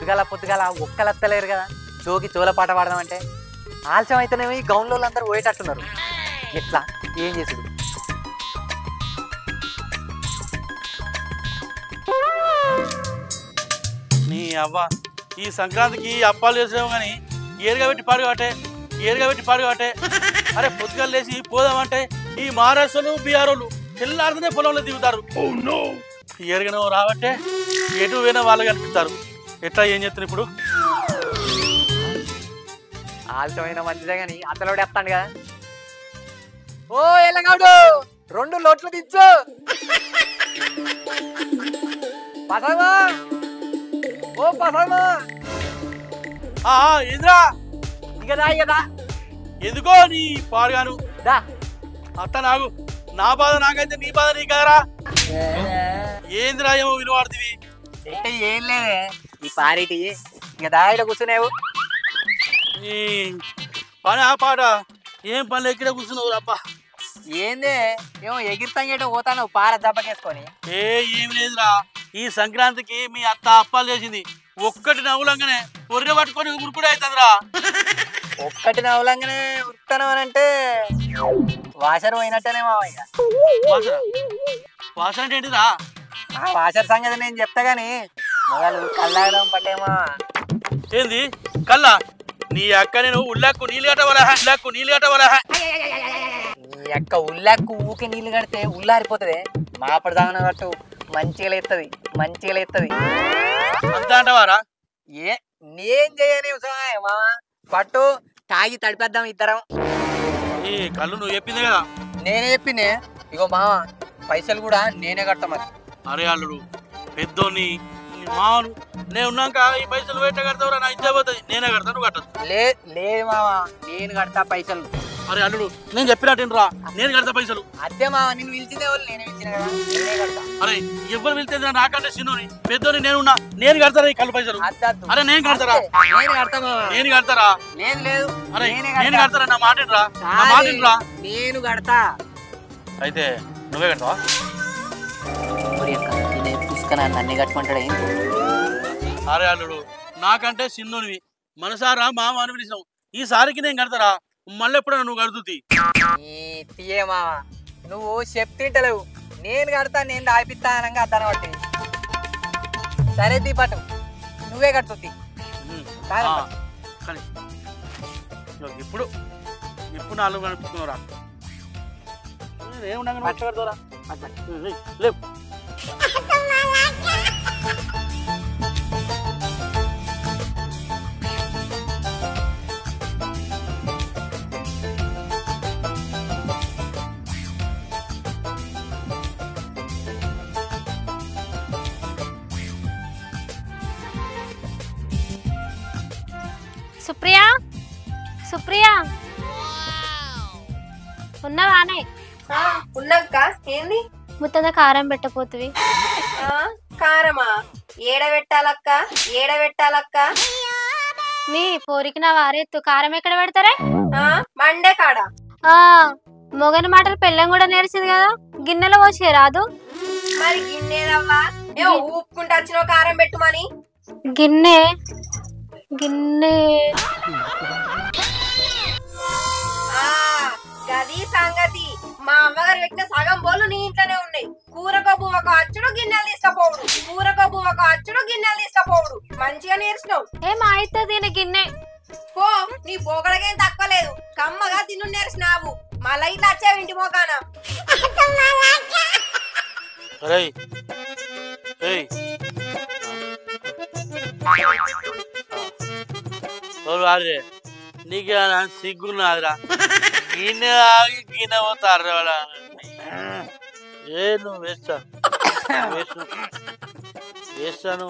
పొద్దుగాల పొద్దుగాల ఒక్కలత్తలేరు కదా జోకి చోల పాట పాడదామంటే ఆలస్యం అయితేనేమో ఈ గౌన్లో అందరూ పోయేటట్టున్నారు. ఎట్లా ఏం చేసుడు? నీ అవ్వ ఈ సంక్రాంతికి అప్పాలు చేసాము కానీ ఏరుగా పెట్టి పాడు కాబట్టే అరే పొద్దుగాలు లేచి పోదామంటే ఈ మహారాష్ట్రలు బీహారోళ్ళు తెల్లారితేనే పొలంలో దిగుతారు. ఏరుగానే రాబట్టే ఎటు పోయినా వాళ్ళు కనిపిస్తారు. ఎట్లా ఏం చేస్తారు ఇప్పుడు? ఆలస్యమైన మంచిదే కానీ అతలోడు వేస్తాడు కదా. ఓ ఎల్లగాడు 2 లోట్లు దించు. పసమా ఓ పసమా ఏంద్రా ఇకదా ఎందుకో నీ పాడుగాను దా అత్త నాకు నా బాధ నాకైతే నీ బాధ నీ కదరా. ఏంద్రా ఏమో వినవాడుతుంది. ఏం లేదే ఈ పారేటి ఇక దాయిడ కూర్చునేవు. ఈ పని ఆ పాట ఏం పనులు ఎక్కడ కూర్చున్నావు అబ్బా? ఏందే ఏమో ఎగిరితంగేటో పోతాను పార దెబ్బకేసుకొని. ఏం లేదురా ఈ సంక్రాంతికి మీ అత్త అప్పాలు చేసింది. ఒక్కటి నవ్వులంగానే పొర్రె పట్టుకొని ఉరుకుడే అవుతుందిరా. ఒక్కటి నవ్వులంగానే ఉరుకుతాను అని అంటే వాషర్ పోయినట్టేనే మావయ్య. వాసన అంటే ఏంటిరా? ఆ వాషర్ సంగతి నేను చెప్తా గాని మొదలు కళ్ళాగడం పట్టేమా. ఏంది కల్లా? నీ అక్క నేను ఉల్లాక్కు నీళ్ళు కట్టవలా నీ అక్క ఉల్లాక్కు ఊకే నీళ్ళు కడితే ఉల్లారిపోతుంది. మాపడి దాగన కట్టు మంచిగా లేస్తుంది. అంతా అంటవారా? నేను చేయని మామ పట్టు తాగి తడిపేద్దాం ఇద్దరం. ఈ కళ్ళు నువ్వు చెప్పింది కదా. నేనే చెప్పినే. ఇగో మామ పైసలు కూడా నేనే కడతా మరి. అరే అల్లుడు పెద్దోని మామను నేను ఉన్నాక ఈ పైసలు వెంట కడతావురా? నా ఇచ్చే పోతుంది. నేనే కడతా, నువ్వు కట్టదు. లేదు మామ నేను కడతా పైసలు. అరే అల్లుడు నేను చెప్పినట్టేనరా, నేను కడతా పైసలు. అదే మామ నిన్ను పిలిచిందే వాళ్ళు నేనే పిలిచిన కదా నేనే కడతా. అరే ఎవరు పిలిచింది నాకంటే చిన్నోని పెద్దోని నేనున్నా, నేను కడతారా ఈ కళ్ళు పైసలు? అరే నేను కడతారా? నేను కడతారా? లేదు అరే నేను కడతారా? నా మాటిరా నేను కడతా. అయితే నువ్వే కడతావా? అన్ని కట్టుకుంటాడు. అరే అల్లుడు నాకంటే చిన్నోనివి, మనసారా మామ అని పిలిచినావు. ఈసారికి నేను కడతారా? మళ్ళీ ఎప్పుడైనా నువ్వు కడుతుంది తీయే మామ నువ్వు చెప్తింటలేవు. నేను కడతా, నేను దాపిస్తా అనగా అద్దన బట్టి. సరే దీపటు నువ్వే కడుతుంది. కానీ ఇప్పుడు నాలుగు కనిపిస్తున్నావురా. ఏముండగా లేవు. సుప్రియా ఉన్నావానే? ఉన్నాక ఏంది? ముత్తద కారం పెట్టపోతువి. కారమా? ఏడబెట్టాలక్క నీ పోరికి నా వారెత్తు కారం ఎక్కడ పెడతారే? మండే కాడ. మొగని మాటలు పెళ్ళం కూడా నేర్చింది కదా, గిన్నెలో పోసే రాదు మరి. గిన్నెదవ్వా ఊపుకుంటా వచ్చిన కారం పెట్టుమని. గిన్నె గది సంగతి. మా అమ్మగారు పెట్టిన సగం బోళ్ళు నీ ఇంట్లోనే ఉన్నాయి. కూరకో బువ్వకో అచ్చుడు గిన్నెలు తీసుకపోవుడు. మంచిగా నేర్చినావు. ఏమా అయితే దీని గిన్నె పో, నీ పోగడకేం తక్కువ లేదు. కమ్మగా తిను నేర్చినావు. మళ్ళా ఇట్లా వచ్చావు ఇంటి మోకాన. నీకే సిగ్గున్నాదిరా. గిన్నె ఆగి గిన్నె పోతారు. ఏ నువ్వు వేస్తాను.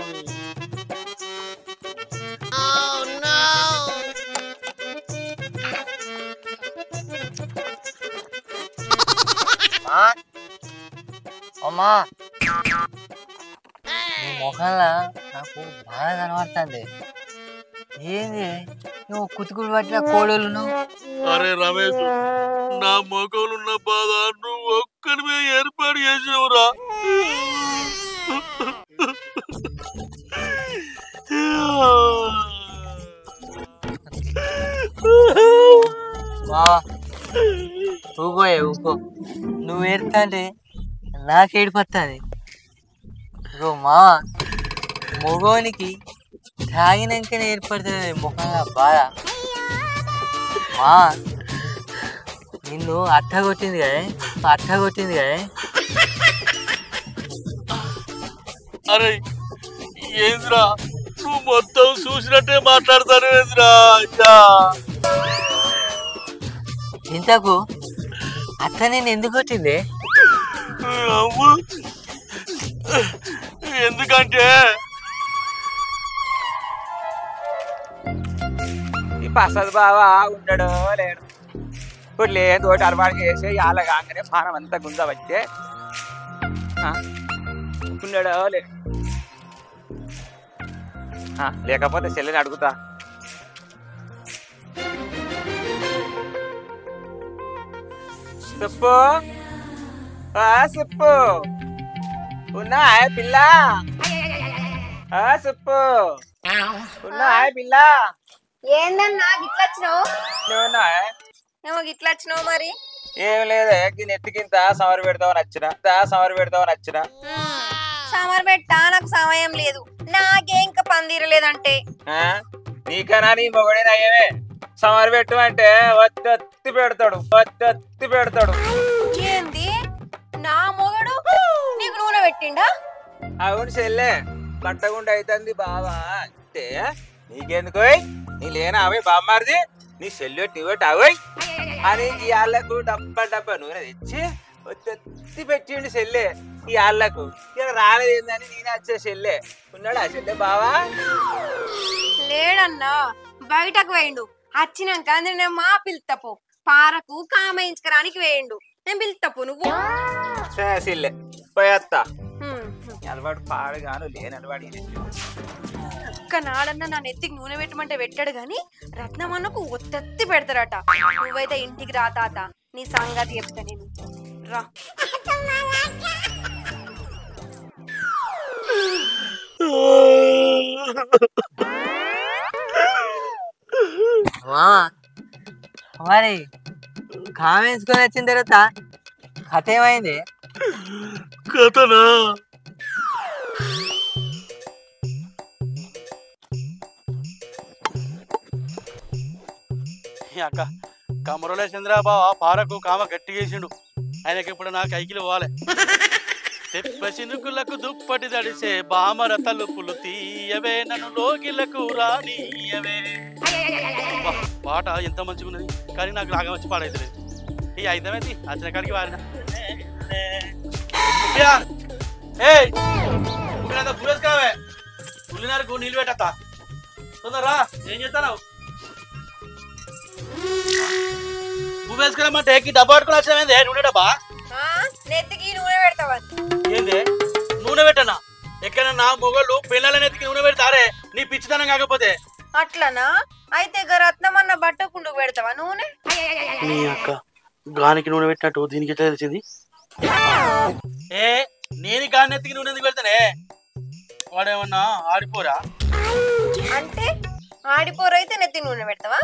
అమ్మా మొఖంలో నాకు బాగా కనబడుతుంది. ఏంది నువ్వు కుతుకులు పట్టిన కోడలు? అరే రమేష్, నా మొఖంలో బాధ నువ్వు ఒక్కడిమే ఏర్పాటు చేసావురా. మావా ఊకోయే ఊకో. నువ్వు ఏడుతా అంటే నాకు ఏడిపోతుంది. ఇగో మావా, మగోనికి తాగినాకనే ఏర్పడుతుంది ముఖంగా బాధ. మావా నిన్ను అట్ట కొట్టింది కదా. అరే ఏంద్రా నువ్వు మొత్తం చూసినట్టే మాట్లాడతాను ఏంద్రా? ఇంతకు అత్త నేను ఎందుకు కొట్టింది? ఎందుకంటే ఈ పసదు బావా ఉండడో లేడు. ఇప్పుడు లేదు ఒకటి అలవాటు చేసి అలా కాగానే పానం అంతా గుంజ వచ్చే ఉండడో లేడు. లేకపోతే చెల్లిని అడుగుతా. చెప్పు చెప్పు ఉన్నా పిల్ల, చెప్పు ఉన్నా పిల్ల. ఏందన్నా గిట్లా వచ్చినావు? నువ్వున్నా ఏమో గిట్లా వచ్చినావు మరి. ఏం లేదే నెత్తికింత సమరు పెడతామని వచ్చిన. సమర్ పెట్టా, నాకు సమయం లేదు. నాకే ఇంకా పందిరలేదంటే నీకన్నా నీ మొగడేనా ఏమే సమరు పెట్టు అంటే వచ్చి పెడతాడు. ఏంది నా మొగడు నీకు నూనె పెట్టిండా? అవును చెల్లె, పట్టకుండా అవుతుంది బావా అంటే నీకెందుకు? నీ లేనా అవే బామ్మారిది, నీ చెల్లి నువ్వటి అవయ్ అని ఈ ఆళ్ళకు డబ్బా నూనె తెచ్చి వచ్చి పెట్టిండు చెల్లె. ఈ ఆళ్ళకు ఇక రాలేదు ఏందని నేనే వచ్చే చెల్లె. ఉన్నాడు ఆ చెల్లె బావా? లేడన్నా, బయటకు వేయండు. వచ్చినాక నేను మా పిలుతపో పారకు కామయించకరానికి వేయండు. నేను పిలుతపో నువ్వు చెల్లె పోయేస్తా. అలవాటు పాడుగాను లేని అలవాటు. ఒక్క నాడన్నా నా నెత్తికి నూనె పెట్టమంటే పెట్టాడు గాని రత్నమన్నకు ఒత్తెత్తి పెడతారట. నువ్వైతే ఇంటికి రా తాత, నీ సంగతి చెప్తా నేను. రా మరి కామెంచుకొని వచ్చిన తర్వాత కథ ఏమైంది? కథనా? అక్క కమరలే చంద్రబాబు పారకు కామ గట్టి చేసిండు. ఆయనకి ఇప్పుడు నాకు కైకిలు పోవాలి. తెప్పసినుకులకు దుప్పటి తడిసే బామర తలుపులు తీయవే, నన్ను లోకిలకు రానియవే. పాట ఎంత మంచిగా ఉన్నది కానీ నాకు రాగం వచ్చి పాడైతలేదు. ఈ అయితమైంది వచ్చిన కాడికి వారిన వేసుకురావే. ఉల్లినారకు నీళ్ళు పెట్టత్తా తొందరరా. ఏం చేస్తావు? నువ్వు వేసుకురామంటే డబ్బా పట్టుకుని వచ్చినావేంది? నూనె డబ్బా నెత్తికి నూనె పెడతావా? ఏంది నూనె పెట్టనా? ఎక్కడన్నా మొగళ్ళు పిల్లల నెత్తికి నూనె పెడతారే నీ పిచ్చితనం కాకపోతే. అట్లనా? అయితే రత్నమన్న బట్టకుండు పెడతావా నూనె? నీ అక్క గానికి నూనె పెట్టినట్టు దీనికి ఎట్లా తెలిసింది? నేను గాని నెత్తికి నూనె ఎందుకు పెడతానే? వాడేమన్నా ఆడిపోరా? అంటే ఆడిపోరైతే నెత్తి నూనె పెడతావా?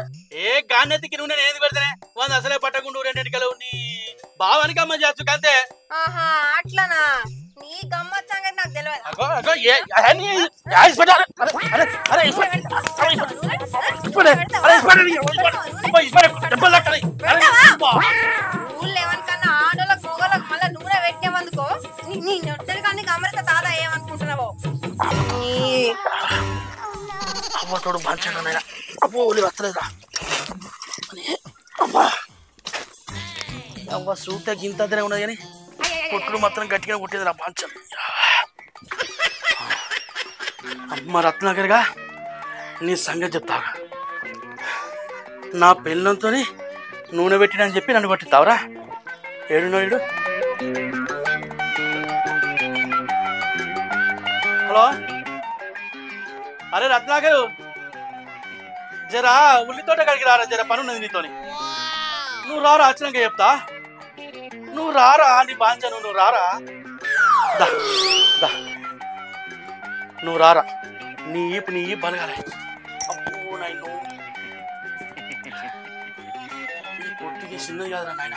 గాని నెత్తికి నూనె నేను ఎందుకు పెడతానే? వంద అసలే పట్టకుండా రెండింటికలు నీ బావానికి అమ్మ చేస్తు కంతే. ఆహా అట్లనా? నీ గమ్మత్ సంగతి నాకు తెలియదు. ఊళ్ళేమనుకన్నా ఆడోళ్ళకు మొగోళ్ళకు మళ్ళీ నూనె పెట్టేమందుకో నీ నొట్టెలు కానీ గమనిత తాత ఏమనుకుంటున్నావో. అవ్వతోడు మంచిగా అబ్బో వస్తలేదా? అబ్బా అవ్వ సూట గింతనే ఉన్నది కానీ కొట్టుడు మాత్రం గట్టిగా కొట్టేది నా పంచం. అమ్మ రత్నాకర్గా నీ సంగతి చెప్తా. నా పెళ్ళంతో నూనె పెట్టినని చెప్పి నన్ను పట్టిస్తావురా? ఏడున్నాడు? హలో, అరే రత్నాకరు జరా ఉల్లితోట కడిగి రారా, జర పని ఉన్నది నీతోని. నువ్వు రారా, వచ్చినాక చెప్తా. నువ్వు రారా, నీ బాంచను నువ్వు రారా. దా దా నువ్వు రారా. నీ ఈపు బలగాలి. అబ్బో నాయన ఈ పొట్టికి చిన్నది కాదురా నాయన.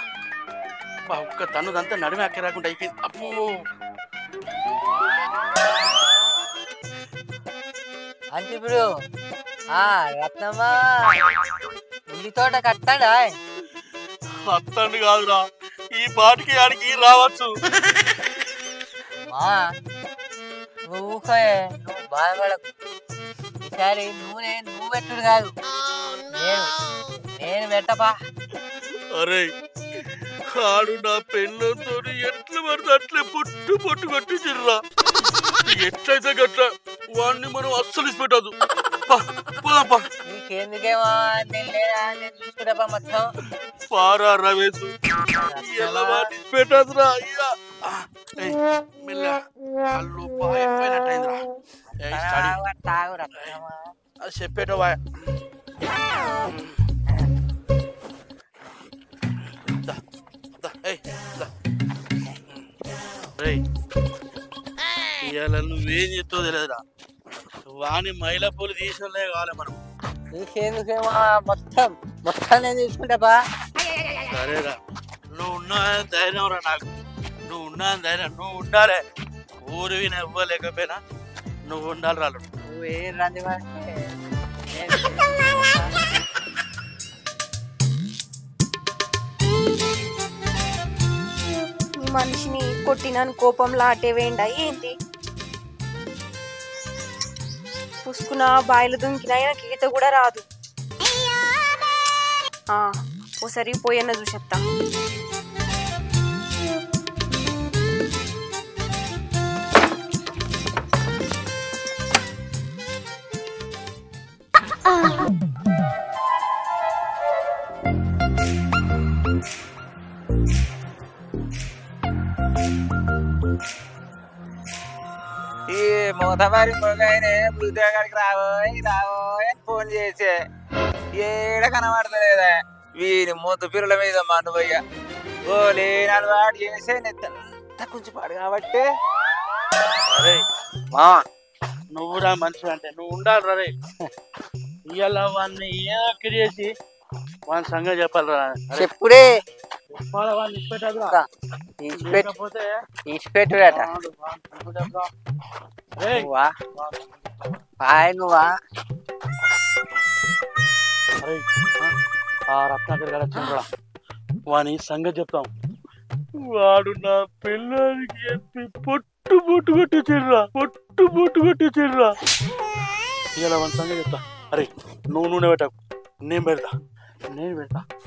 ఒక్క తన్నుదంతా నడుము అక్క రాకుండా అయిపోయింది. అబ్బో అంటే ఇప్పుడు రత్నమ్మ ఉల్లి తోట కట్టాడా? అత్తండి కాదురా, ఈ పాటికి ఆడికి రావచ్చు. నువ్వు బాధపడకు. ఈసారి నూనె నువ్వు పెట్టుడు కాదు, నేను పెట్టపా. అరే ఆడు నా పెళ్ళంతో ఎట్లా పడితే అట్లే పొట్టు కట్టించిర్రా. ఎట్లయితే గట్ల వాడిని మనం అస్సలు ఇచ్చిపెట్టదు. పోదాంపా. నీకెందుకేమో నేను చూసుకుంటా మొత్తం. పారా రవేసు ఎలా వాడిని పెట్టదురా. చెప్పేటవా ఇవాళ నువ్వేం చెప్తావు తెలియదురా. వాణి మైలా పూలు తీసినలే కావాలి మనం. నీకెందుకేమో మొత్తం నేను చూసుకుంటా. సరేరా, నువ్వు ఉన్నా ధైర్యం రా. నాకు నువ్వు ఉన్నా ధైర్యం. నువ్వు ఉండాలి. ఊరివి ఇవ్వలేకపోయినా నువ్వు ఉండాలి రాళ్ళు. నువ్వేం రంది ఈ మనిషిని కొట్టినాను కోపంలో అటే వేయండి ఏంటి? పుసుకున్న బాయిలు దుంకినా నాకు ఈత కూడా రాదు. ఓసారి పోయన్న చూసేస్తా. ఈ మూతమారి మొగైనే ఉద్యోగానికి రావోయ్ అని ఫోన్ చేసే ఏడ కనబడతలేదా? వీని మూత పిల్లల మీద మనువయ్య ఓ లేనాడు వాడు చేసే నెత్తంతా కొంచెం పాడు కాబట్టి. అరే మా నువ్వురా మనిషి అంటే నువ్వు ఉండాలి రే. ఇవాళ వాడిని ఏదో చేసి వాని సంగతి చెప్పాలిరా. చెప్పుడే వాడిని ఇచ్చిపెట్టదురా. ఇచ్చిపెట్టుడట. నువ్వా ఆ రత్నాకర్ గారు వచ్చిండ్రా. వాని సంగతి చెప్తాం. వాడు నా పిల్లలకి చెప్పి పొట్టు కొట్టించిర్రా. ఇలా వాని సంగతి చెప్తా. అరే నువ్వు నూనె పెట్టకు, నేను పెడతా.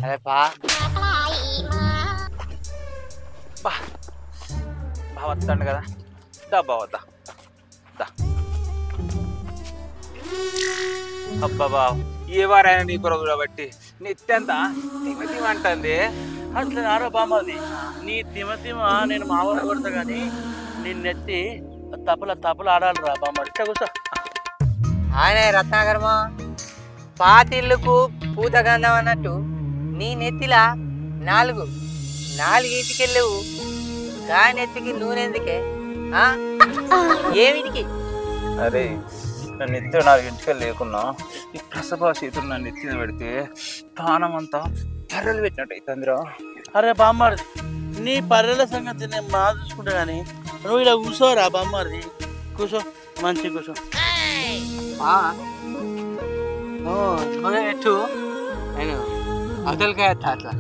అరే బావత్తాడు కదా. బావద్దా అబ్బా బావ ఏ వారైనా నీ కొరకు బట్టి నెత్తంతా తిమతిమంటుంది. అట్లా నారా బామ్మది నీ తిమ నేను మామూలు కొడతా కానీ నిన్నెత్తి తపల ఆడాలిరా బామ్మ. ఇట్లా కూర్చో. ఆయన రత్నాకర్మ పాతిళ్ళకు పూత గంధం అన్నట్టు నీ నెత్తిలా నాలుగు ఇటుకెళ్ళవు. గా నెత్తికి నూనె ఎందుకే? ఏమిటికి? అరే నన్ను ఎత్తి 4 ఇంటికి లేకున్నా ఈ ప్రసభ చేతులు నన్ను ఎత్తిన పెడితే ప్రాణం అంతా పర్రెలు పెట్టినట్టు అవుతుందిరా. అరే బామ్మారిది నీ పర్రెల సంగతి నేను మా చూసుకుంటా కానీ నువ్వు ఇలా కూర్చోరా బామ్మారిది. కూర్చో, మంచి కూర్చో. నూనె పెట్టు, నేను అవతలకాయ అట్లా.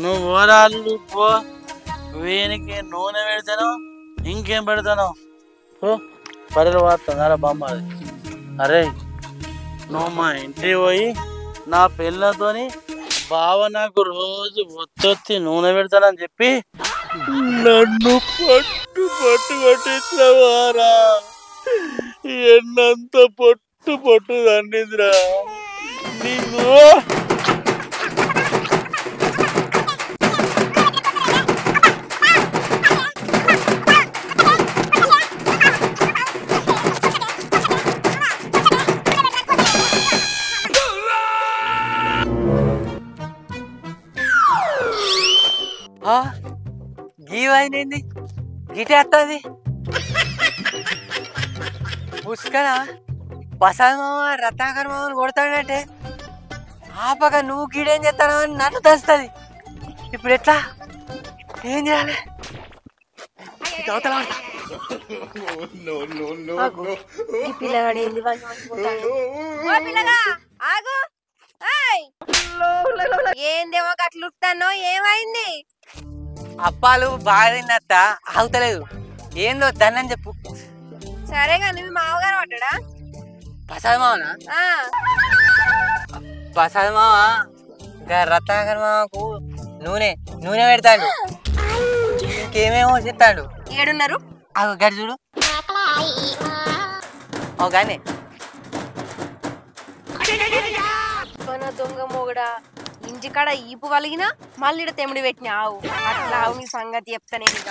నువ్వు ఓరాళ్ళు పో. వీనికి నూనె పెడతాను, ఇంకేం పెడతాను పో. పర్రెలు వాడుతున్నారా బామ్మారిది. అరే నువ్వు మా ఇంటికి పోయి నా పిల్లతోని బావ నాకు రోజు ఒత్తొత్తి నూనె పెడతానని చెప్పి నన్ను పట్టు కొట్టించవారా. ఎన్నంత పొట్టు దండిద్రా నిన్ను. గీవైంది గిటే వస్తుంది పుష్కనా ప్రసాద్ మామ రత్నాకర్ మామని కొడతాడంటే ఆపక నువ్వు గీడేం చేస్తానో అని నన్ను తెస్తుంది. ఇప్పుడు ఎట్లా ఏం చేయాలి? ఈ పిల్లగాడు ఏంది పిల్లగా ఆగు. ఏందేమో అట్లుతానో ఏమైంది? అప్పాలు బాగా తిన్నత్త ఆగుతలేదు. ఏందో దాన్ని చెప్పు. సరేగా నువ్వు మామగారు పడ్డా? ప్రసాద్ మామనా? ప్రసాద్ మామ రత్నాకర్ మామకు నూనె నూనె పెడతాడు, ఇంకేమేమో చెప్తాడు. ఏడున్నారు? అవి గడి చూడు. కానీ దొంగ మొగుడా, ఇంటికాడ ఈపు కలిగినా మళ్ళీ తెమిడి పెట్టిన ఆవు. అట్లా ఆవు నీ సంగతి చెప్తానే. ఇక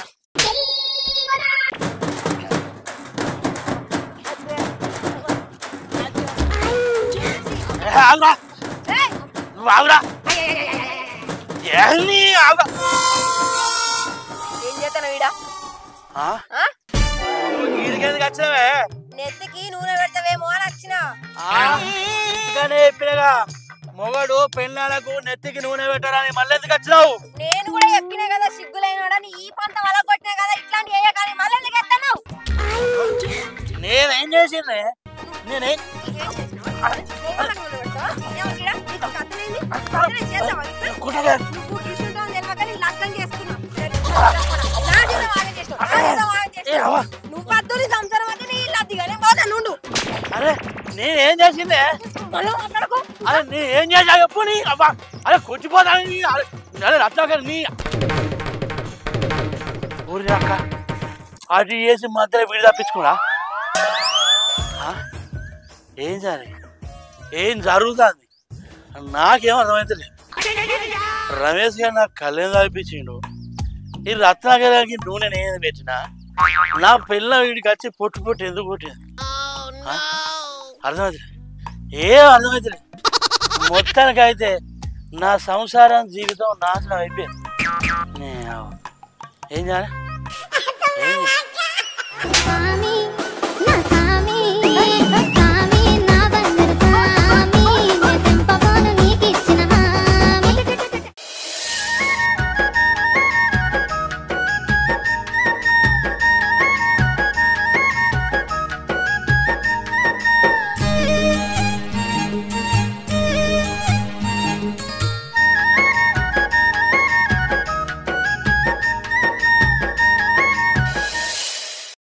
ఏం చేస్తాను వీడా? నెత్తికి నూనె పెడతావేమో అని వచ్చినా. చెప్పినగా మొగడు పెళ్ళాలకు నెత్తికి నూనె పెట్టాలని మళ్ళీ ఎందుకు వచ్చినావు? నేను కూడా చెప్పినా కదా సిగ్గులైనడని. ఈ పంట వల కొట్టినా కదా ఇట్లాంటి ఏ కానీ మళ్ళీ ఎందుకు ఎత్తావు? నేనేం చేసిందే? నేనేం నువ్వు అద్దు సంసారం అంటే నీ ఇల్లు అద్దిగానే పోతా నుండు. అరే నేనేం చేసిందే? మాట్లాడుకో. అరే నేనేం చేసా చెప్పు. నీ అబ్బా అరే కొట్టిపోతాను. అరే రత్నాకర్ నీ ఊరి అక్క అది చేసి మధ్యలో వీడి తప్పించుకున్నా. ఏం సరే ఏం జరుగుతుంది నాకేం అర్థమవుతలేదు. రమేష్ గారు నాకు కళ్యాణ్ తప్పించిండు. ఈ రత్నాకర్కి నూనె నేను పెట్టినా నా పిల్ల వీడికి వచ్చి పొట్టు పొట్టు ఎందుకు కొట్టింది అర్థమవుతుంది. ఏం అర్థమవుతుంది. మొత్తానికి అయితే నా సంసారం జీవితం నాశనం అయిపోయింది. ఏం చేయాలి?